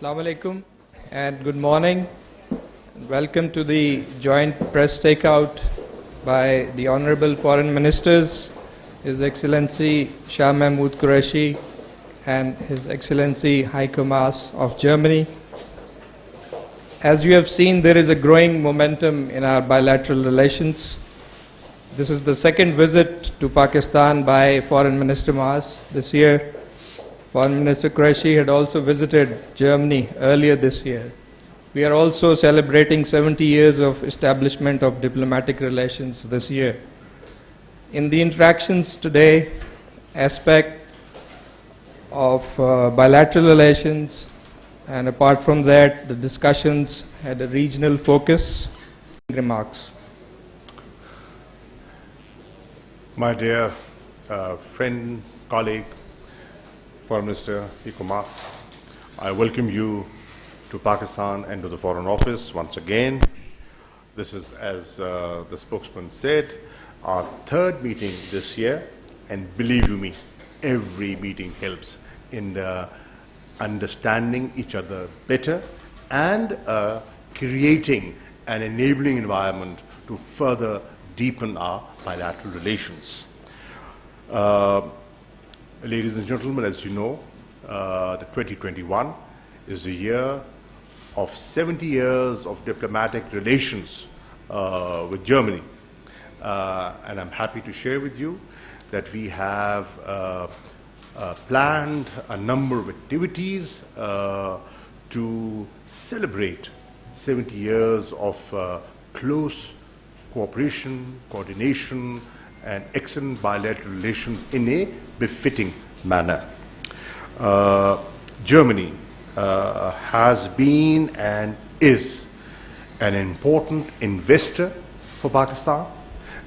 Assalamu alaikum and good morning. Welcome to the joint press takeout by the Honorable Foreign Ministers, His Excellency Shah Mehmood Qureshi and His Excellency Heiko Maas of Germany. As you have seen, there is a growing momentum in our bilateral relations. This is the second visit to Pakistan by Foreign Minister Maas this year. Foreign Minister Qureshi had also visited Germany earlier this year. We are also celebrating 70 years of establishment of diplomatic relations this year. In the interactions today, aspect of bilateral relations, and apart from that, the discussions had a regional focus. Remarks. My dear friend, colleague, Foreign Minister Heiko Maas, I welcome you to Pakistan and to the Foreign Office once again. This is, as the spokesman said, our third meeting this year, and believe you me, every meeting helps in understanding each other better and creating an enabling environment to further deepen our bilateral relations. Ladies and gentlemen, as you know, the 2021 is the year of 70 years of diplomatic relations with Germany. And I'm happy to share with you that we have planned a number of activities to celebrate 70 years of close cooperation, coordination, and excellent bilateral relations in a befitting manner. Germany has been and is an important investor for Pakistan.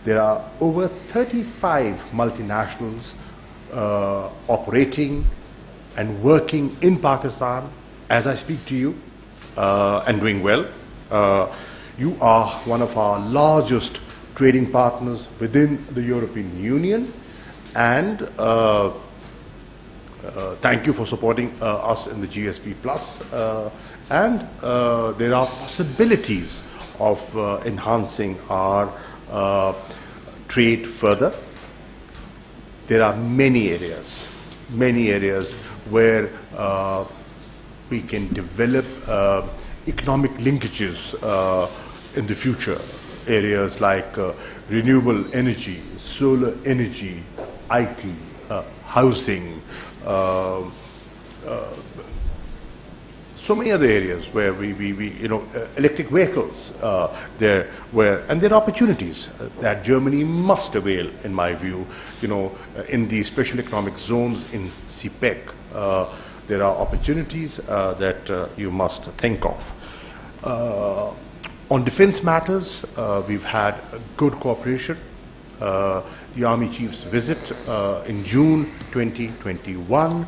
There are over 35 multinationals operating and working in Pakistan as I speak to you and doing well. You are one of our largest trading partners within the European Union, and thank you for supporting us in the GSP Plus. And there are possibilities of enhancing our trade further. There are many areas where we can develop economic linkages in the future. Areas like renewable energy, solar energy, IT, housing, so many other areas where we electric vehicles, and there are opportunities that Germany must avail, in my view. In the special economic zones in CPEC, there are opportunities that you must think of. On defense matters, we've had good cooperation. The Army Chief's visit in June 2021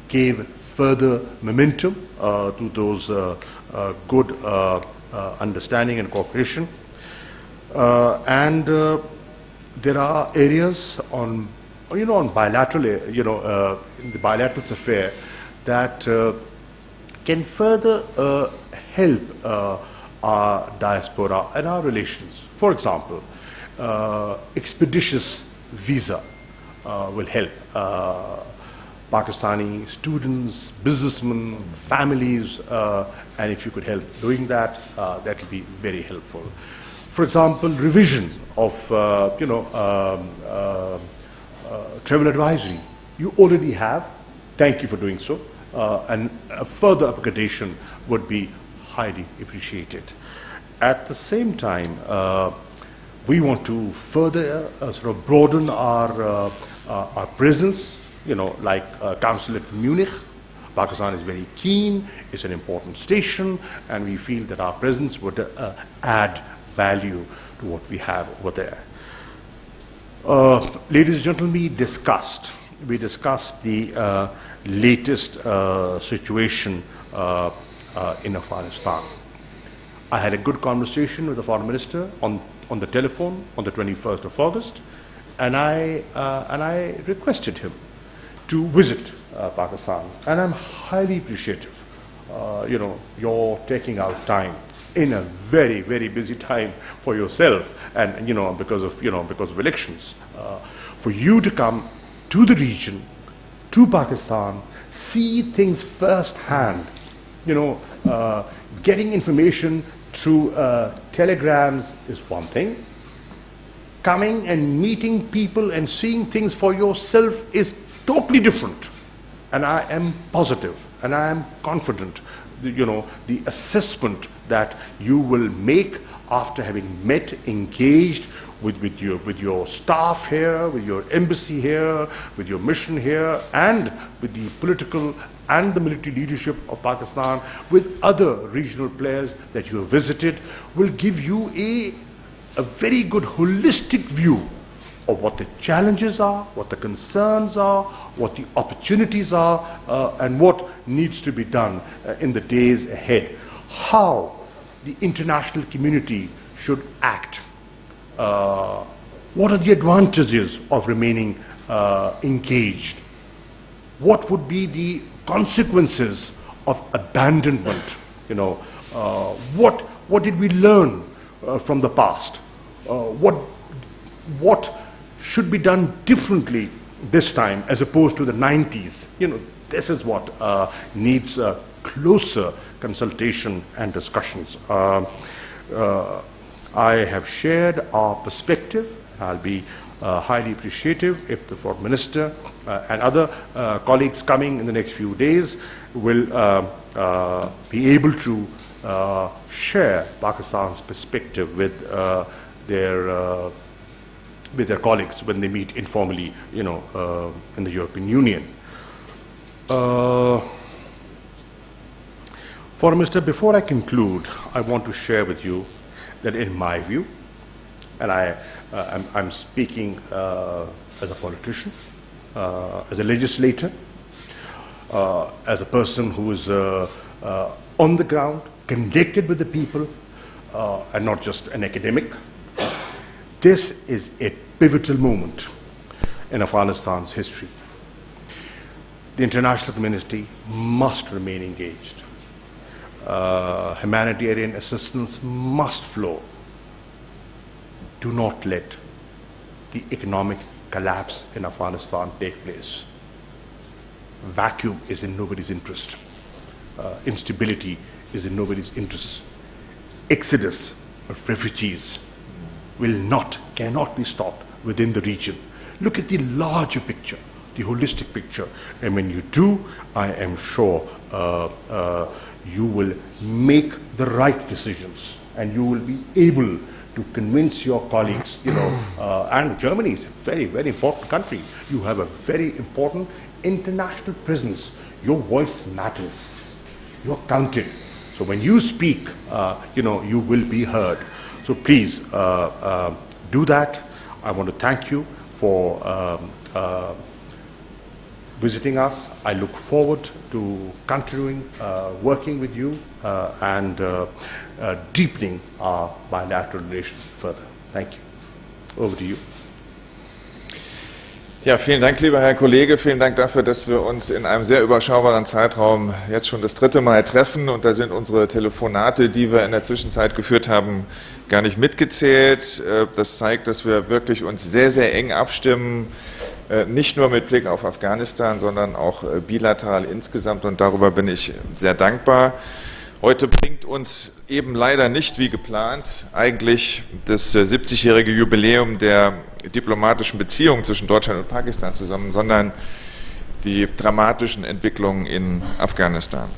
gave further momentum to those good understanding and cooperation. And there are areas on bilateral, in the bilateral affair that can further help our diaspora and our relations. For example, expeditious visa will help Pakistani students, businessmen, families, and if you could help doing that, that will be very helpful. For example, revision of travel advisory. You already have. Thank you for doing so. And a further upgradation would be highly appreciated. At the same time, we want to further sort of broaden our presence. Like Chancellor in Munich, Pakistan is very keen. It's an important station, and we feel that our presence would add value to what we have over there. Ladies and gentlemen, we discussed the latest situation in Afghanistan. I had a good conversation with the Foreign Minister on the telephone on the 21st of August, and I requested him to visit Pakistan, and I'm highly appreciative. You're taking out time in a very, very busy time for yourself, and because of elections, for you to come to the region, to Pakistan, see things firsthand. Getting information through telegrams is one thing. Coming and meeting people and seeing things for yourself is totally different. And I am positive and I am confident, the assessment that you will make after having met, engaged with your staff here, with your embassy here, with your mission here, and with the political and the military leadership of Pakistan, with other regional players that you have visited, will give you a very good holistic view of what the challenges are, what the concerns are, what the opportunities are, and what needs to be done in the days ahead. How the international community should act. What are the advantages of remaining engaged? What would be the consequences of abandonment? What did we learn from the past? What should be done differently this time as opposed to the 90s? This is what needs closer consultation and discussions. I have shared our perspective. I'll be highly appreciative if the Foreign Minister and other colleagues coming in the next few days will be able to share Pakistan's perspective with their colleagues when they meet informally, in the European Union. Foreign Minister, before I conclude, I want to share with you that in my view, and I'm speaking as a politician, as a legislator, as a person who is on the ground, connected with the people, and not just an academic. This is a pivotal moment in Afghanistan's history. The international community must remain engaged. Humanitarian assistance must flow. Do not let the economic collapse in Afghanistan take place. Vacuum is in nobody's interest. Instability is in nobody's interest. Exodus of refugees cannot be stopped within the region. Look at the larger picture, the holistic picture, and when you do, I am sure you will make the right decisions, and you will be able to convince your colleagues, and Germany is a very, very important country. You have a very important international presence. Your voice matters. You're counted. So when you speak, you will be heard. So please do that. I want to thank you for visiting us. I look forward to continuing working with you and deepening our bilateral relations further. Thank you. Over to you. Ja, vielen Dank, lieber Herr Kollege. Vielen Dank dafür, dass wir uns in einem sehr überschaubaren Zeitraum jetzt schon das 3. Mal treffen. Und da sind unsere Telefonate, die wir in der Zwischenzeit geführt haben, gar nicht mitgezählt. Das zeigt, dass wir wirklich uns sehr, sehr eng abstimmen. Nicht nur mit Blick auf Afghanistan, sondern auch bilateral insgesamt. Und darüber bin ich sehr dankbar. Heute bringt uns eben leider nicht wie geplant eigentlich das 70-jährige Jubiläum der diplomatischen Beziehungen zwischen Deutschland und Pakistan zusammen, sondern die dramatischen Entwicklungen in Afghanistan.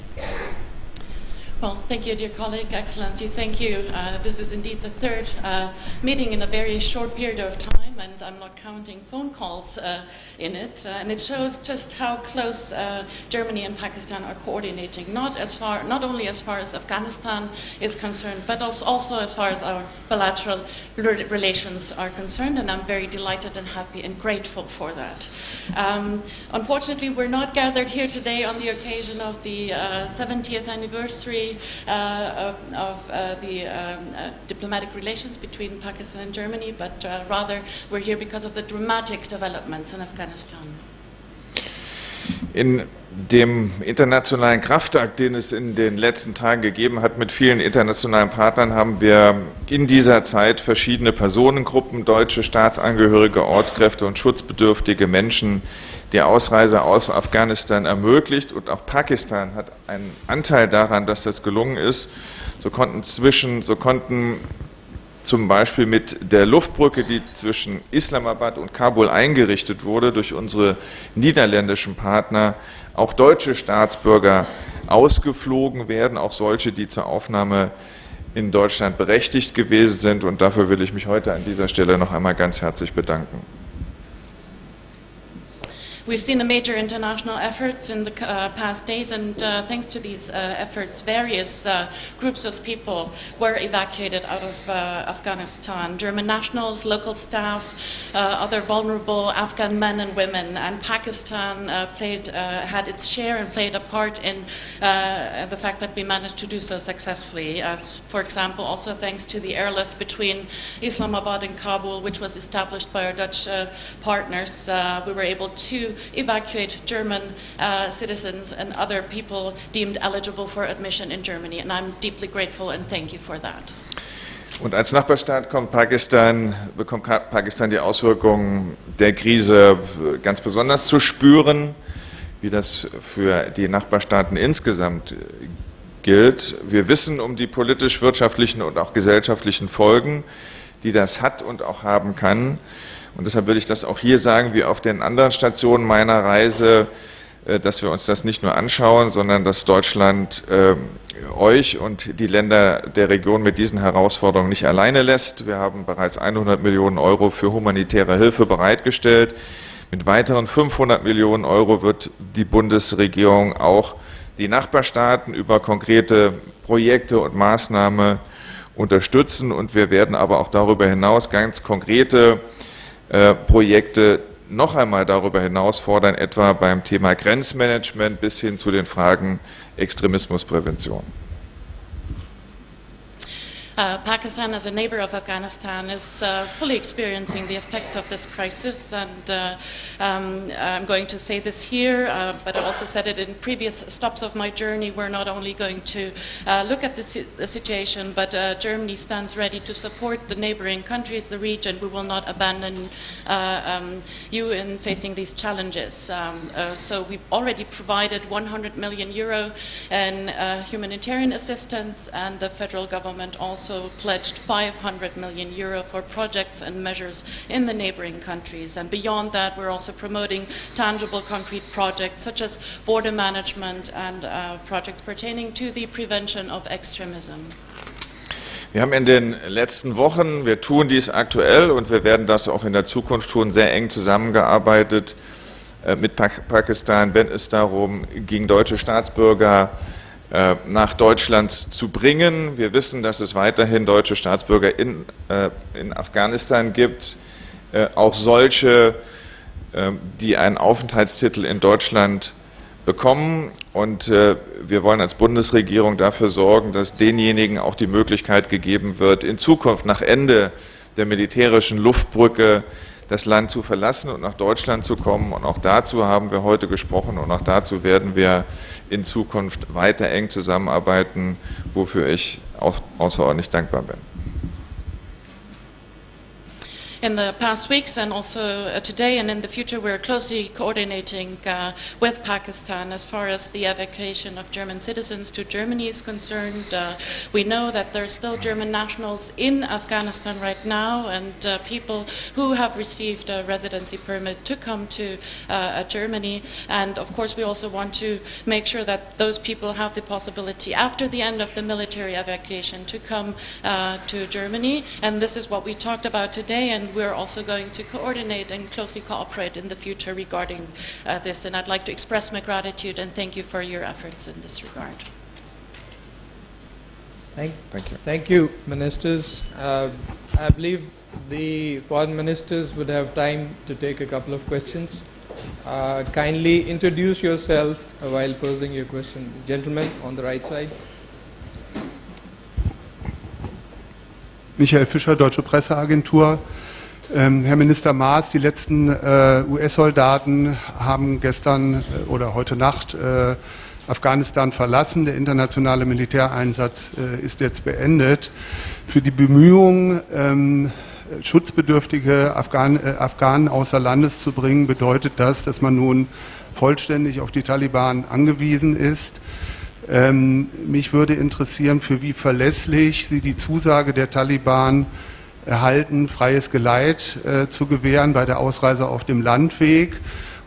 Well, thank you, dear colleague, Excellency. Thank you. This is indeed the third meeting in a very short period of time, and I'm not counting phone calls in it. And it shows just how close Germany and Pakistan are coordinating, not only as far as Afghanistan is concerned, but also as far as our bilateral relations are concerned. And I'm very delighted and happy and grateful for that. Unfortunately, we're not gathered here today on the occasion of the 70th anniversary of the diplomatic relations between Pakistan and Germany, but rather we're here because of the dramatic developments in Afghanistan. In dem internationalen Kraftakt, den es in den letzten Tagen gegeben hat mit vielen internationalen Partnern, haben wir in dieser Zeit verschiedene Personengruppen, deutsche Staatsangehörige, Ortskräfte und schutzbedürftige Menschen die Ausreise aus Afghanistan ermöglicht. Und auch Pakistan hat einen Anteil daran, dass das gelungen ist. So konnten zum Beispiel mit der Luftbrücke, die zwischen Islamabad und Kabul eingerichtet wurde, durch unsere niederländischen Partner auch deutsche Staatsbürger ausgeflogen werden, auch solche, die zur Aufnahme in Deutschland berechtigt gewesen sind. Und dafür will ich mich heute an dieser Stelle noch einmal ganz herzlich bedanken. We've seen the major international efforts in the past days, and thanks to these efforts, various groups of people were evacuated out of Afghanistan. German nationals, local staff, other vulnerable Afghan men and women, and Pakistan had its share and played a part in the fact that we managed to do so successfully. For example, also thanks to the airlift between Islamabad and Kabul, which was established by our Dutch partners, we were able to evacuate German citizens and other people deemed eligible for admission in Germany, and I'm deeply grateful and thank you for that. Und als Nachbarstaat bekommt Pakistan die Auswirkungen der Krise ganz besonders zu spüren, wie das für die Nachbarstaaten insgesamt gilt. Wir wissen um die politisch-wirtschaftlichen und auch gesellschaftlichen Folgen, die das hat und auch haben kann. Und deshalb will ich das auch hier sagen, wie auf den anderen Stationen meiner Reise, dass wir uns das nicht nur anschauen, sondern dass Deutschland euch und die Länder der Region mit diesen Herausforderungen nicht alleine lässt. Wir haben bereits 100 Millionen Euro für humanitäre Hilfe bereitgestellt. Mit weiteren 500 Millionen Euro wird die Bundesregierung auch die Nachbarstaaten über konkrete Projekte und Maßnahmen unterstützen. Und wir werden aber auch darüber hinaus ganz konkrete Projekte noch einmal darüber hinaus fordern, etwa beim Thema Grenzmanagement bis hin zu den Fragen Extremismusprävention. Pakistan, as a neighbor of Afghanistan, is fully experiencing the effects of this crisis, and I'm going to say this here, but I also said it in previous stops of my journey. We're not only going to look at the situation, but Germany stands ready to support the neighboring countries, the region. We will not abandon you in facing these challenges. So we've already provided 100 million euro in humanitarian assistance, and the federal government also pledged 500 million euro for projects and measures in the neighboring countries. And beyond that, we're also promoting tangible, concrete projects such as border management and projects pertaining to the prevention of extremism. Wir haben in den letzten Wochen, wir tun dies aktuell und wir werden das auch in der Zukunft tun, sehr eng zusammengearbeitet mit Pakistan, wenn es darum ging, deutsche Staatsbürger nach Deutschland zu bringen. Wir wissen, dass es weiterhin deutsche Staatsbürger in Afghanistan gibt, auch solche, die einen Aufenthaltstitel in Deutschland bekommen. Und wir wollen als Bundesregierung dafür sorgen, dass denjenigen auch die Möglichkeit gegeben wird, in Zukunft nach Ende der militärischen Luftbrücke das Land zu verlassen und nach Deutschland zu kommen. Und auch dazu haben wir heute gesprochen und auch dazu werden wir in Zukunft weiter eng zusammenarbeiten, wofür ich auch außerordentlich dankbar bin. In the past weeks and also today and in the future, we're closely coordinating with Pakistan as far as the evacuation of German citizens to Germany is concerned. We know that there are still German nationals in Afghanistan right now and people who have received a residency permit to come to Germany. And of course, we also want to make sure that those people have the possibility after the end of the military evacuation to come to Germany. And this is what we talked about today, and we're also going to coordinate and closely cooperate in the future regarding this. And I'd like to express my gratitude and thank you for your efforts in this regard. Thank you. Thank you, ministers. I believe the foreign ministers would have time to take a couple of questions. Kindly introduce yourself while posing your question. Gentlemen on the right side. Michael Fischer, Deutsche Presseagentur. Herr Minister Maas, die letzten US-Soldaten haben gestern oder heute Nacht Afghanistan verlassen. Der internationale Militäreinsatz ist jetzt beendet. Für die Bemühungen, schutzbedürftige Afghanen außer Landes zu bringen, bedeutet das, dass man nun vollständig auf die Taliban angewiesen ist. Mich würde interessieren, für wie verlässlich Sie die Zusage der Taliban erhalten, freies Geleit zu gewähren bei der Ausreise auf dem Landweg.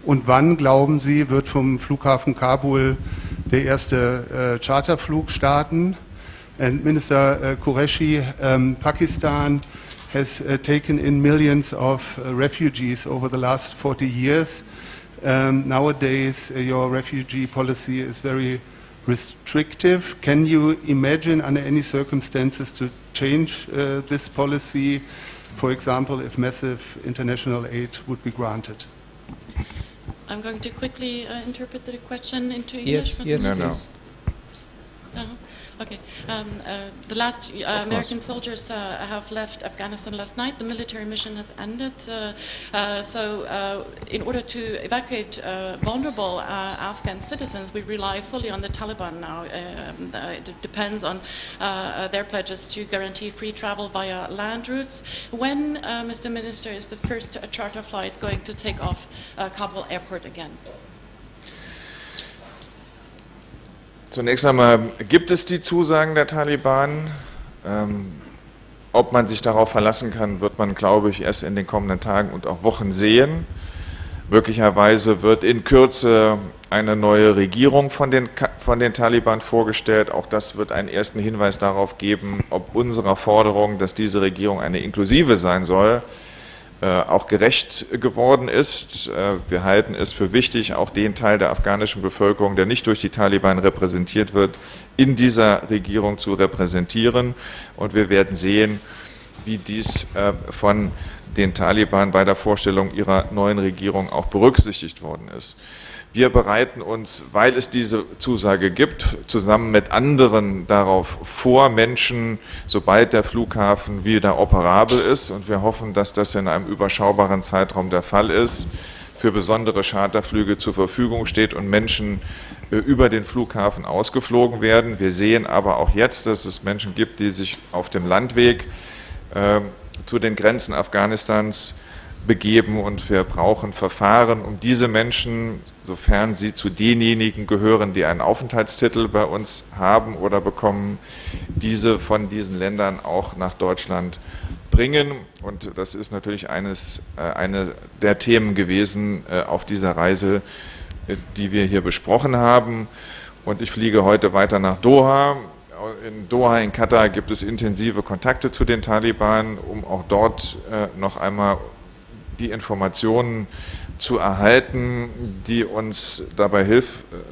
Und wann, glauben Sie, wird vom Flughafen Kabul der erste Charterflug starten? And Minister Qureshi, Pakistan has taken in millions of refugees over the last 40 years. Nowadays, your refugee policy is very restrictive. Can you imagine under any circumstances to change this policy, for example, if massive international aid would be granted? I'm going to quickly interpret the question into English. Yes, No, yes. no. Okay. The last American soldiers have left Afghanistan last night. The military mission has ended. So in order to evacuate vulnerable Afghan citizens, we rely fully on the Taliban now. It depends on their pledges to guarantee free travel via land routes. When, Mr. Minister, is the first charter flight going to take off Kabul Airport again? Zunächst einmal gibt es die Zusagen der Taliban. Ob man sich darauf verlassen kann, wird man, glaube ich, erst in den kommenden Tagen und auch Wochen sehen. Möglicherweise wird in Kürze eine neue Regierung von den Taliban vorgestellt. Auch das wird einen ersten Hinweis darauf geben, ob unserer Forderung, dass diese Regierung eine inklusive sein soll, auch gerecht geworden ist. Wir halten es für wichtig, auch den Teil der afghanischen Bevölkerung, der nicht durch die Taliban repräsentiert wird, in dieser Regierung zu repräsentieren. Und wir werden sehen, wie dies von den Taliban bei der Vorstellung ihrer neuen Regierung auch berücksichtigt worden ist. Wir bereiten uns, weil es diese Zusage gibt, zusammen mit anderen darauf vor, Menschen, sobald der Flughafen wieder operabel ist, und wir hoffen, dass das in einem überschaubaren Zeitraum der Fall ist, für besondere Charterflüge zur Verfügung steht und Menschen über den Flughafen ausgeflogen werden. Wir sehen aber auch jetzt, dass es Menschen gibt, die sich auf dem Landweg zu den Grenzen Afghanistans begeben, und wir brauchen Verfahren, um diese Menschen, sofern sie zu denjenigen gehören, die einen Aufenthaltstitel bei uns haben oder bekommen, diese von diesen Ländern auch nach Deutschland bringen. Und das ist natürlich eine der Themen gewesen auf dieser Reise, die wir hier besprochen haben. Und ich fliege heute weiter nach Doha. In Doha, in Katar, gibt es intensive Kontakte zu den Taliban, um auch dort noch einmal die Informationen zu erhalten, die uns dabei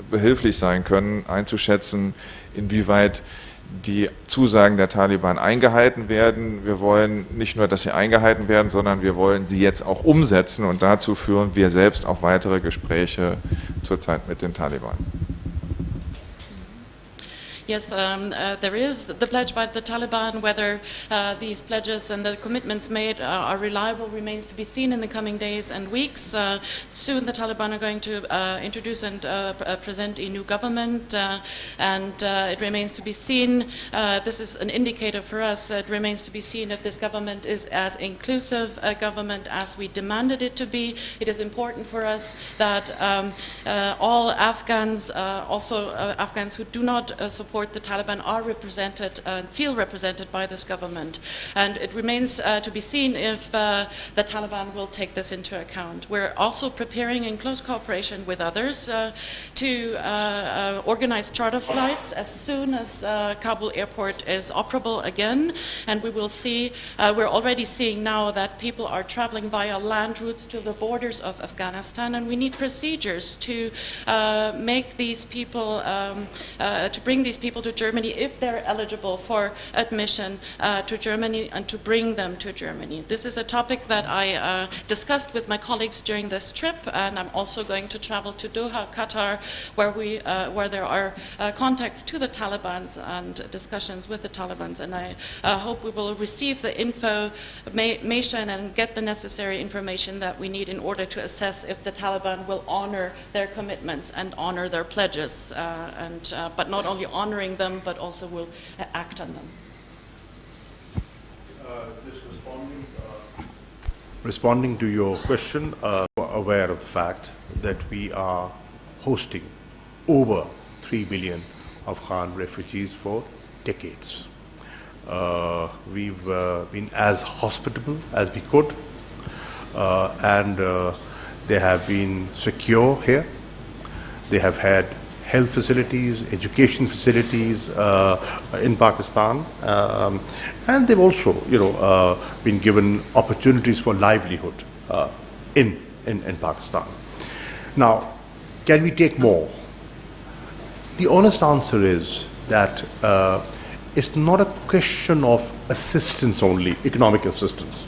behilflich sein können, einzuschätzen, inwieweit die Zusagen der Taliban eingehalten werden. Wir wollen nicht nur, dass sie eingehalten werden, sondern wir wollen sie jetzt auch umsetzen, und dazu führen wir selbst auch weitere Gespräche zurzeit mit den Taliban. Yes, there is the pledge by the Taliban. Whether these pledges and the commitments made are reliable remains to be seen in the coming days and weeks. Soon the Taliban are going to introduce and present a new government, and it remains to be seen. This is an indicator for us. It remains to be seen if this government is as inclusive a government as we demanded it to be. It is important for us that all Afghans, also Afghans who do not support the Taliban, are represented and feel represented by this government. And it remains to be seen if the Taliban will take this into account. We're also preparing, in close cooperation with others, to organize charter flights as soon as Kabul Airport is operable again. And we will see, we're already seeing now that people are traveling via land routes to the borders of Afghanistan, and we need procedures to make these people, to bring these people people to Germany if they're eligible for admission to Germany and to bring them to Germany. This is a topic that I discussed with my colleagues during this trip, and I'm also going to travel to Doha, Qatar, where there are contacts to the Taliban and discussions with the Taliban, and I hope we will receive the information and get the necessary information that we need in order to assess if the Taliban will honor their commitments and honor their pledges, but not only honoring them, but also will act on them. Responding to your question, aware of the fact that we are hosting over 3 billion Afghan refugees for decades. We've been as hospitable as we could, and they have been secure here. They have had health facilities, education facilities in Pakistan, and they've also, been given opportunities for livelihood in Pakistan. Now, can we take more? The honest answer is that it's not a question of assistance only, economic assistance,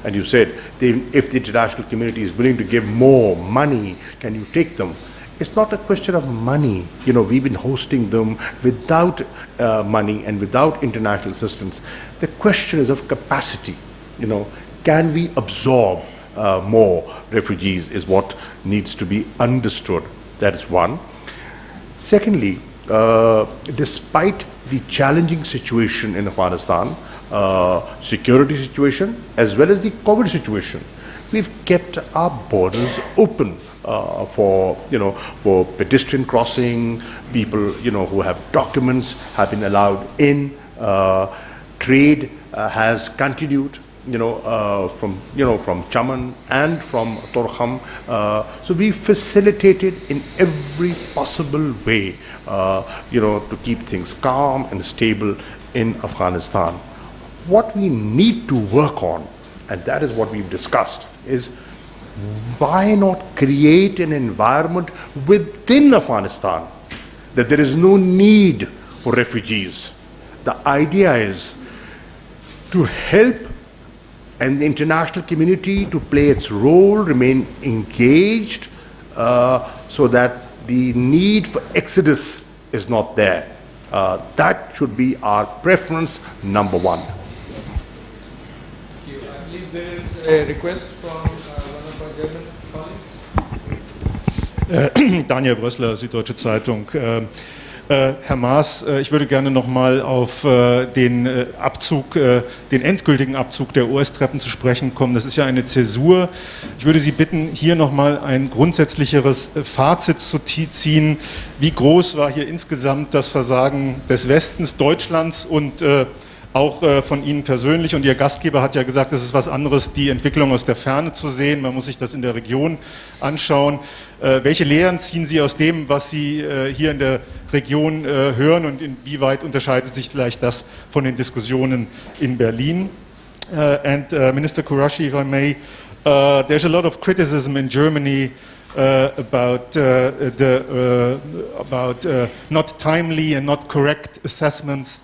and you said if the international community is willing to give more money, can you take them? It's not a question of money. We've been hosting them without money and without international assistance. The question is of capacity. Can we absorb more refugees is what needs to be understood. That is one. Secondly, despite the challenging situation in Afghanistan, security situation, as well as the COVID situation, we've kept our borders open for pedestrian crossing. People who have documents have been allowed in. Trade has continued from Chaman and from Torkham. So we facilitated in every possible way to keep things calm and stable in Afghanistan. What we need to work on, and that is what we've discussed, is why not create an environment within Afghanistan that there is no need for refugees. The idea is to help and the international community to play its role, remain engaged, so that the need for exodus is not there. That should be our preference number one. Thank you. I believe there is a request from one of our German colleagues. Daniel Brössler, Süddeutsche Zeitung. Herr Maas, ich würde gerne nochmal auf den endgültigen Abzug der US-Treppen zu sprechen kommen. Das ist ja eine Zäsur. Ich würde Sie bitten, hier nochmal ein grundsätzlicheres Fazit zu ziehen. Wie groß war hier insgesamt das Versagen des Westens, Deutschlands und auch von Ihnen persönlich? Und Ihr Gastgeber hat ja gesagt, es ist was anderes, die Entwicklung aus der Ferne zu sehen. Man muss sich das in der Region anschauen. Welche Lehren ziehen Sie aus dem, was Sie hier in der Region hören, und inwieweit unterscheidet sich vielleicht das von den Diskussionen in Berlin? And Minister Qureshi, if I may, there's a lot of criticism in Germany about not timely and not correct assessments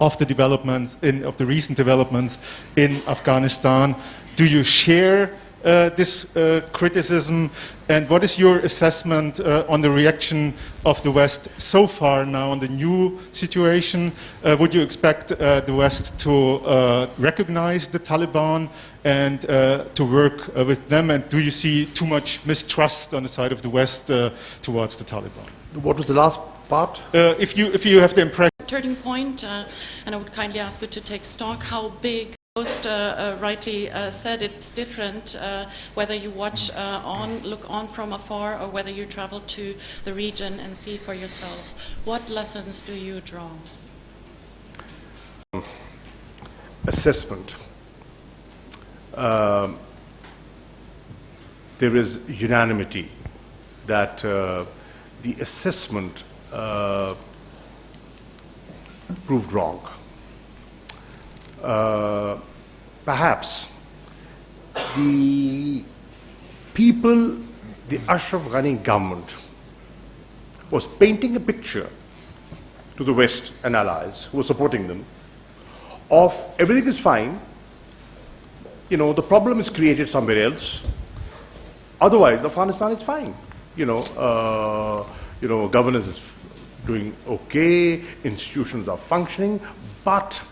of the development of the recent developments in Afghanistan. Do you share this criticism, and what is your assessment on the reaction of the West so far now on the new situation? Would you expect the West to recognize the Taliban and to work with them, and do you see too much mistrust on the side of the West towards the Taliban? What was the last part? If you have the impression. Turning point, and I would kindly ask you to take stock how big. Most rightly said, it's different whether you look on from afar, or whether you travel to the region and see for yourself. What lessons do you draw? Assessment. There is unanimity that the assessment proved wrong. Perhaps the people, the Ashraf Ghani government was painting a picture to the West and allies who were supporting them of everything is fine, the problem is created somewhere else, otherwise Afghanistan is fine. Governance is doing okay, institutions are functioning, but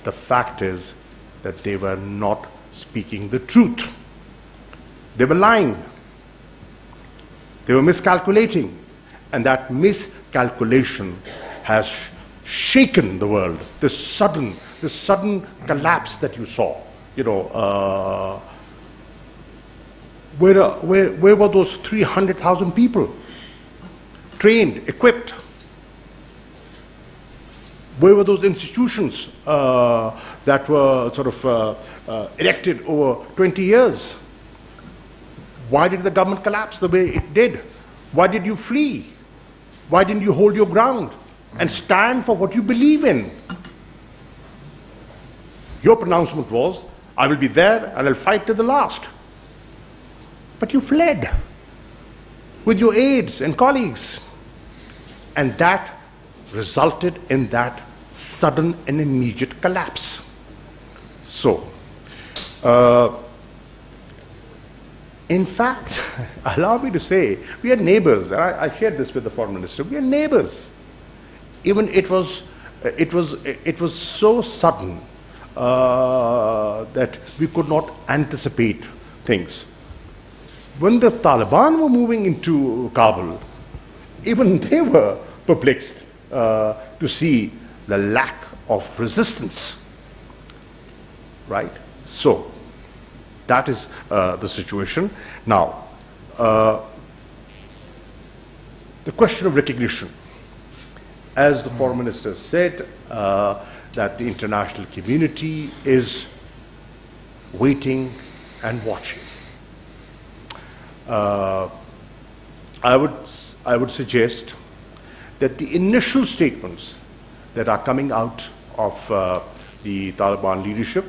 the fact is that they were not speaking the truth. They were lying. They were miscalculating. And that miscalculation has shaken the world. This sudden collapse that you saw, where were those 300,000 people trained, equipped? Where were those institutions that were sort of erected over 20 years? Why did the government collapse the way it did? Why did you flee? Why didn't you hold your ground and stand for what you believe in? Your pronouncement was, I will be there and I'll fight to the last. But you fled with your aides and colleagues. And that resulted in that sudden and immediate collapse. So, in fact, allow me to say, we are neighbors. I shared this with the foreign minister. We are neighbors. Even it was so sudden that we could not anticipate things. When the Taliban were moving into Kabul, even they were perplexed to see the lack of resistance. Right? So, that is the situation. Now, the question of recognition. As the foreign minister said, that the international community is waiting and watching. I would suggest that the initial statements that are coming out of the Taliban leadership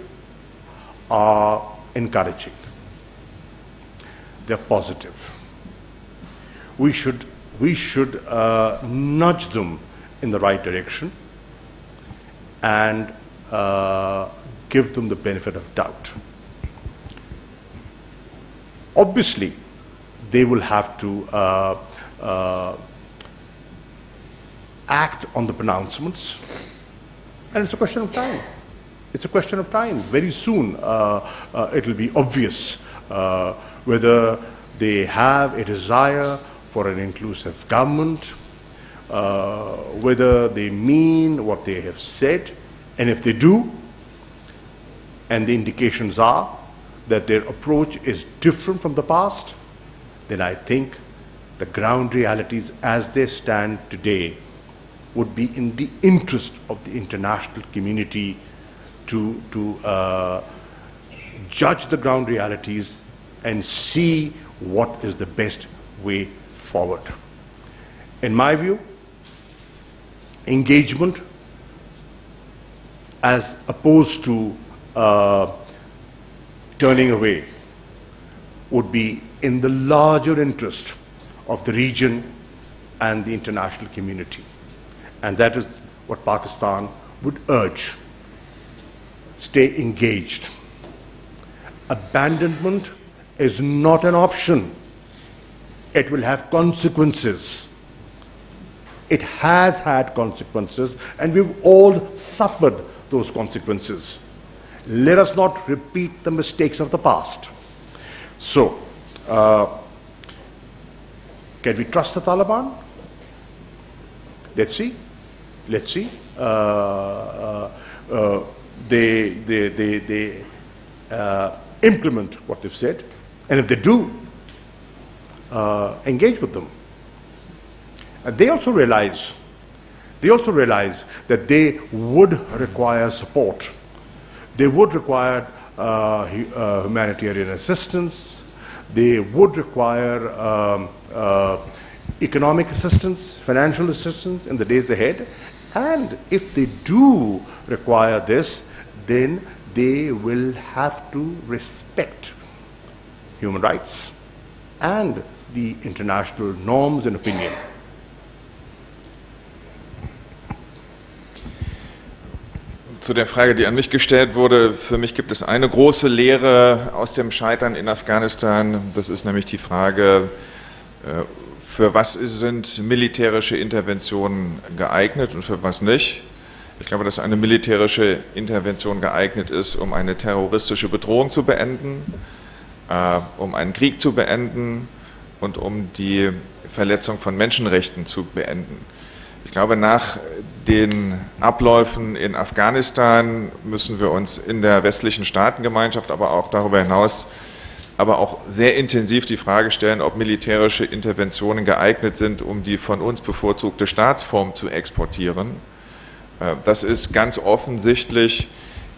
are encouraging. They're positive. We should nudge them in the right direction and give them the benefit of doubt. Obviously, they will have to act on the pronouncements, and it's a question of time. It's a question of time. Very soon, it will be obvious whether they have a desire for an inclusive government, whether they mean what they have said, and if they do, and the indications are that their approach is different from the past, then I think the ground realities as they stand today would be in the interest of the international community to judge the ground realities and see what is the best way forward. In my view, engagement as opposed to turning away would be in the larger interest of the region and the international community. And that is what Pakistan would urge. Stay engaged. Abandonment is not an option. It will have consequences. It has had consequences, and we've all suffered those consequences. Let us not repeat the mistakes of the past. So, can we trust the Taliban? Let's see. Let's see. They implement what they've said, and if they do, engage with them. And they also realize that they would require support. They would require humanitarian assistance. They would require economic assistance, financial assistance in the days ahead. And if they do require this, then they will have to respect human rights and the international norms and opinion. Zu der Frage, die an mich gestellt wurde, für mich gibt es eine große Lehre aus dem Scheitern in Afghanistan. Das ist nämlich die Frage, für was sind militärische Interventionen geeignet und für was nicht. Ich glaube, dass eine militärische Intervention geeignet ist, um eine terroristische Bedrohung zu beenden, um einen Krieg zu beenden und um die Verletzung von Menschenrechten zu beenden. Ich glaube, nach den Abläufen in Afghanistan müssen wir uns in der westlichen Staatengemeinschaft, aber auch darüber hinaus, aber auch sehr intensiv die Frage stellen, ob militärische Interventionen geeignet sind, um die von uns bevorzugte Staatsform zu exportieren. Das ist ganz offensichtlich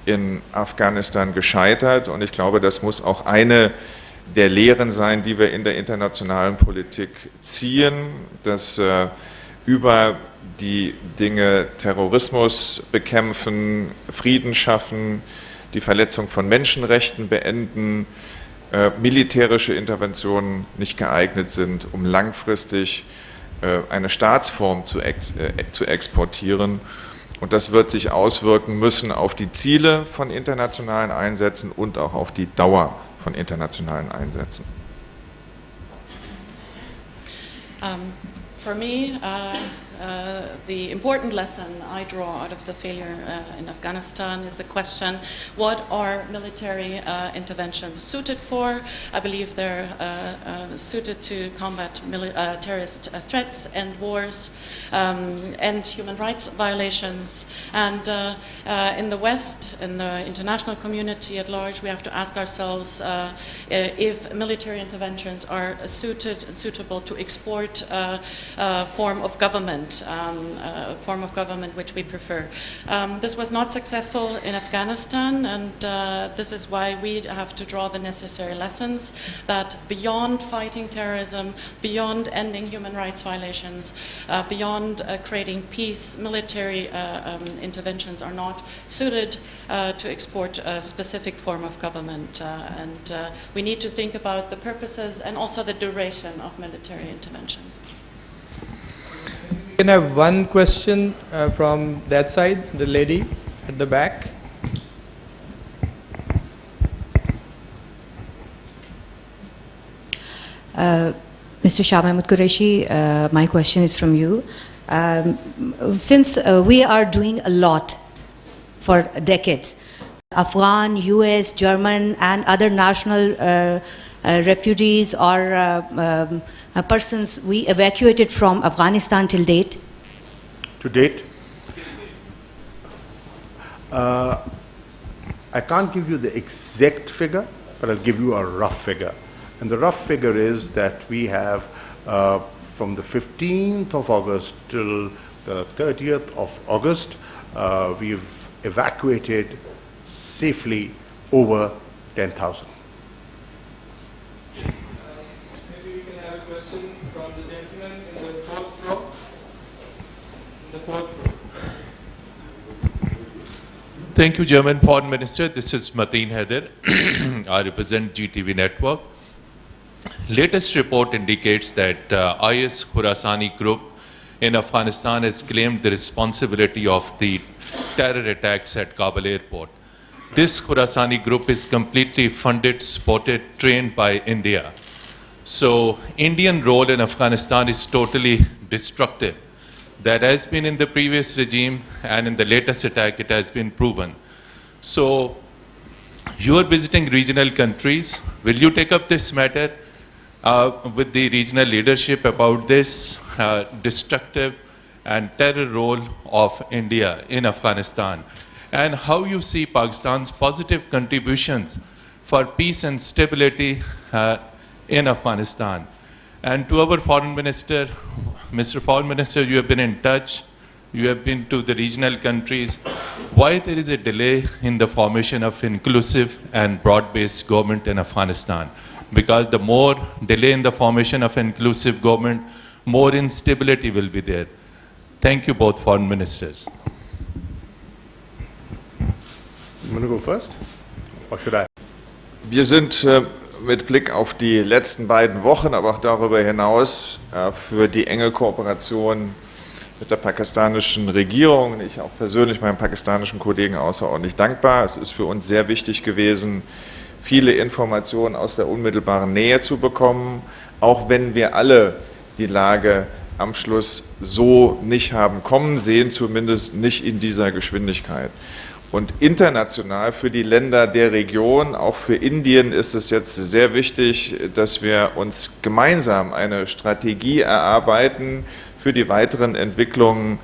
in Afghanistan gescheitert und ich glaube, das muss auch eine der Lehren sein, die wir in der internationalen Politik ziehen, dass über die Dinge Terrorismus bekämpfen, Frieden schaffen, die Verletzung von Menschenrechten beenden, militärische Interventionen nicht geeignet sind, um langfristig eine Staatsform zu exportieren. Und das wird sich auswirken müssen auf die Ziele von internationalen Einsätzen und auch auf die Dauer von internationalen Einsätzen. For me, the important lesson I draw out of the failure in Afghanistan is the question, what are military interventions suited for? I believe they're suited to combat terrorist threats and wars and human rights violations. And in the West, in the international community at large, we have to ask ourselves if military interventions are suitable to export form of government, which we prefer. This was not successful in Afghanistan, and this is why we have to draw the necessary lessons that beyond fighting terrorism, beyond ending human rights violations, beyond creating peace, military interventions are not suited to export a specific form of government. And we need to think about the purposes and also the duration of military interventions. We can have one question from that side, the lady at the back. Mr. Shah Mehmood Qureshi, my question is from you. Since we are doing a lot for decades, Afghan, US, German and other national refugees or persons we evacuated from Afghanistan till date? To date, I can't give you the exact figure, but I'll give you a rough figure. And the rough figure is that we have from the 15th of August till the 30th of August, we've evacuated safely over 10,000. Maybe we can have a question from the gentleman in the fourth row. Thank you, German Foreign Minister. This is Mateen Haider. I represent GTV Network. Latest report indicates that IS Khurasani group in Afghanistan has claimed the responsibility of the terror attacks at Kabul Airport. This Khurasani group is completely funded, supported, trained by India. So Indian role in Afghanistan is totally destructive. That has been in the previous regime, and in the latest attack it has been proven. So you are visiting regional countries. Will you take up this matter with the regional leadership about this destructive and terror role of India in Afghanistan? And how you see Pakistan's positive contributions for peace and stability in Afghanistan? And to our Foreign Minister, Mr. Foreign Minister, you have been in touch, you have been to the regional countries. Why there is a delay in the formation of inclusive and broad-based government in Afghanistan? Because the more delay in the formation of inclusive government, more instability will be there. Thank you both Foreign Ministers. You want to go first? Or should I? Wir sind mit Blick auf die letzten beiden Wochen, aber auch darüber hinaus für die enge Kooperation mit der pakistanischen Regierung. Ich auch persönlich meinem pakistanischen Kollegen außerordentlich dankbar. Es ist für uns sehr wichtig gewesen, viele Informationen aus der unmittelbaren Nähe zu bekommen, auch wenn wir alle die Lage am Schluss so nicht haben kommen sehen, zumindest nicht in dieser Geschwindigkeit. Und international für die Länder der Region, auch für Indien, ist es jetzt sehr wichtig, dass wir uns gemeinsam eine Strategie erarbeiten für die weiteren Entwicklungen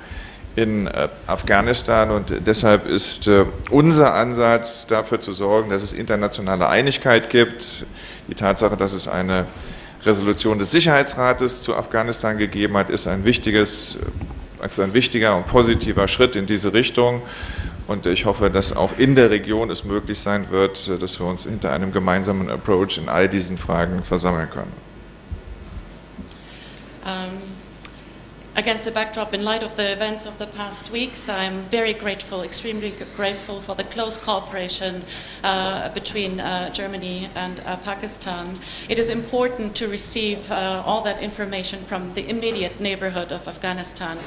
in Afghanistan. Und deshalb ist unser Ansatz, dafür zu sorgen, dass es internationale Einigkeit gibt. Die Tatsache, dass es eine Resolution des Sicherheitsrates zu Afghanistan gegeben hat, ist ein wichtiger und positiver Schritt in diese Richtung. Und ich hoffe, dass auch in der Region es möglich sein wird, dass wir uns hinter einem gemeinsamen Approach in all diesen Fragen versammeln können. Against the backdrop, in light of the events of the past weeks, I'm very grateful, extremely grateful for the close cooperation between Germany and Pakistan. It is important to receive all that information from the immediate neighborhood of Afghanistan.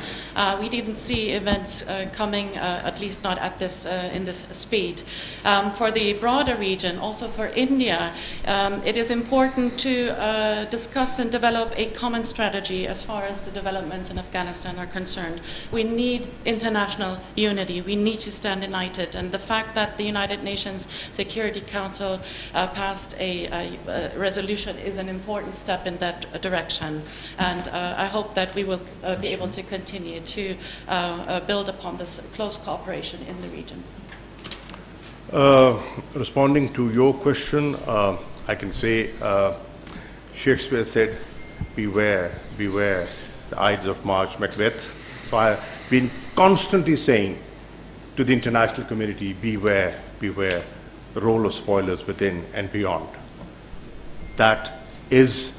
We didn't see events coming, at least not at this in this speed. For the broader region, also for India, it is important to discuss and develop a common strategy as far as the developments in Afghanistan are concerned. We need international unity. We need to stand united. And the fact that the United Nations Security Council passed a resolution is an important step in that direction. And I hope that we will be able to continue to build upon this close cooperation in the region. Responding to your question, I can say Shakespeare said, beware, beware the Ides of March, Macbeth. So I've been constantly saying to the international community, beware, beware the role of spoilers within and beyond. That is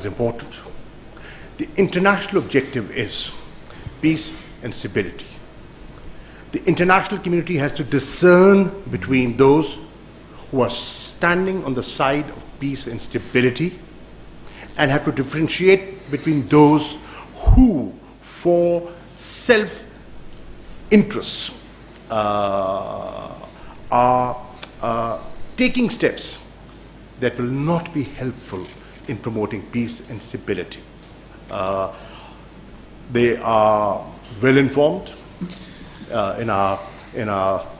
important. The international objective is peace and stability. The international community has to discern between those who are standing on the side of peace and stability and have to differentiate between those who, for self-interest, are taking steps that will not be helpful in promoting peace and stability. They are well informed. In our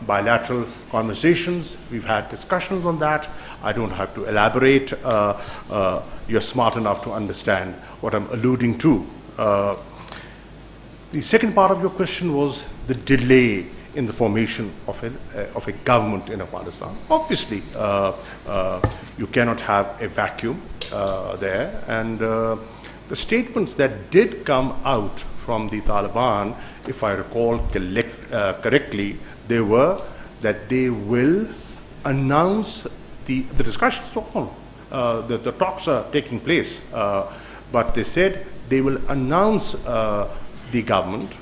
bilateral conversations, we've had discussions on that. I don't have to elaborate. You're smart enough to understand what I'm alluding to. The second part of your question was the delay in the formation of a government in Afghanistan. Obviously, you cannot have a vacuum there, and the statements that did come out from the Taliban, if I recall correctly, they were that they will announce the discussions are on. The talks are taking place, but they said they will announce the government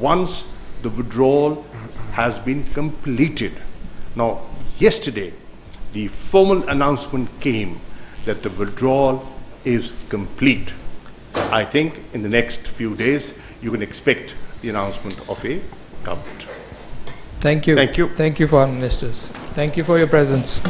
once the withdrawal has been completed. Now, yesterday, the formal announcement came that the withdrawal is complete. I think in the next few days, you can expect the announcement of a government. Thank you. Thank you. Thank you, Foreign Ministers. Thank you for your presence.